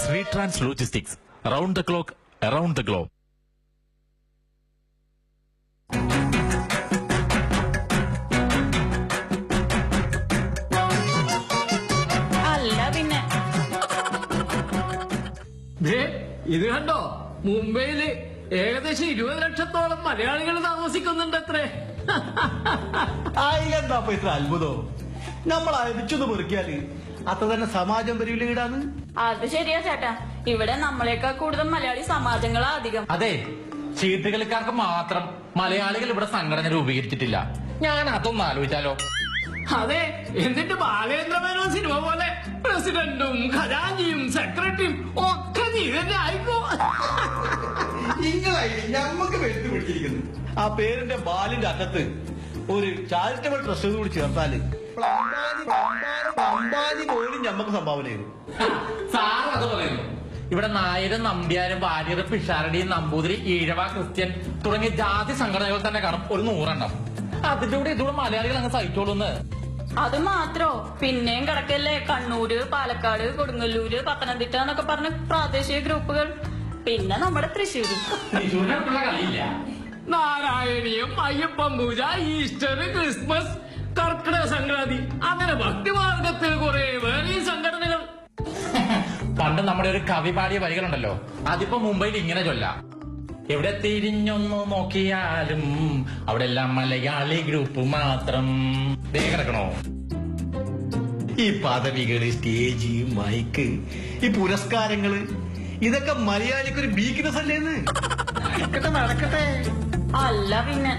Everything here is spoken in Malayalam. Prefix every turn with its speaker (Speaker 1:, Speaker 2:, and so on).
Speaker 1: Trans Logistics. Around the clock, around the globe.
Speaker 2: ഇത് കണ്ടോ, മുംബൈയില് ഏകദേശം 20 ലക്ഷത്തോളം മലയാളികൾ താമസിക്കുന്നുണ്ട് അത്രേ.
Speaker 3: എന്താ ഇത്ര അത്ഭുതോ? നമ്മൾ അരിച്ചത് പെറുക്കിയാല് അത്ര തന്നെ സമാജം വരില്ല ഈടാന്ന്.
Speaker 4: അത് ശരിയാ ചേട്ടാ, ഇവിടെ നമ്മളെക്കാൾ കൂടുതൽ മലയാളി സമാജങ്ങളാ അധികം.
Speaker 5: അതെ, ചീട്ടുകളിക്കാർക്ക് മാത്രം മലയാളികൾ ഇവിടെ സംഘടന രൂപീകരിച്ചിട്ടില്ല. ഞാൻ അതൊന്നും ആലോചിച്ചാലോ.
Speaker 2: അതെ, എന്നിട്ട് ബാലേന്ദ്രമേനോ സിനിമ പോലെ പ്രസിഡന്റും ഖജാഞ്ചിയും സെക്രട്ടറിയും ഒക്കെ നീ തന്നെ ആയിക്കോ.
Speaker 3: ഞമ്മക്ക് വെളുത്ത് പിടിച്ചിരിക്കുന്നു. ആ പേരിന്റെ ബാലിന്റെ അറ്റത്ത് ഒരു ചാരിറ്റബിൾ ട്രസ്റ്റ് കൂടി ചേർത്താല് അമ്പാനി പോലും ഞമ്മക്ക് സംഭാവന ചെയ്തു.
Speaker 5: സാറ് അത് പറയുന്നു. ഇവിടെ നായരും നമ്പ്യാരും വാര്യർ പിഷാരടി നമ്പൂതിരി ഈഴവ ക്രിസ്ത്യൻ തുടങ്ങിയ ജാതി സംഘടനകൾ തന്നെ കാണും ഒരു 100 എണ്ണം. അതിന്റെ കൂടെ ഇതുകൂടെ മലയാളികൾ അങ്ങ് സഹിച്ചോളൂന്ന്.
Speaker 4: അത് മാത്രോ, പിന്നെയും കിടക്കല്ലേ കണ്ണൂര്, പാലക്കാട്, കൊടുങ്ങല്ലൂര്, പത്തനംതിട്ട എന്നൊക്കെ പറഞ്ഞ പ്രാദേശിക ഗ്രൂപ്പുകൾ. പിന്നെ നമ്മുടെ തൃശ്ശൂര്.
Speaker 5: തൃശ്ശൂരിനുള്ള കളിയില്ല.
Speaker 2: നാരായണീയം, അയ്യപ്പൻ പൂജ, ഈസ്റ്റർ, ക്രിസ്മസ്, കർക്കിടക സംക്രാന്തി, അങ്ങനെ ഭക്തിമാർഗത്തിൽ കുറെ വേറെ സംഘടനകൾ.
Speaker 5: പണ്ട് നമ്മുടെ ഒരു കവി പാടിയ വരികളുണ്ടല്ലോ, അതിപ്പോ മുംബൈയിൽ ഇങ്ങനെ ചൊല്ലാം: എവിടെ തിരിഞ്ഞൊന്നു നോക്കിയാലും അവിടെ എല്ലാം മലയാളി ഗ്രൂപ്പ് മാത്രം. ദേ കിടക്കണോ
Speaker 3: ഈ പദവികള്, സ്റ്റേജ്, മൈക്ക്, ഈ പുരസ്കാരങ്ങള്, ഇതൊക്കെ മലയാളിക്കൊരു വീക്ക്നെസ് അല്ലേന്ന്. നടക്കട്ടെ.
Speaker 4: അല്ല പിന്നെ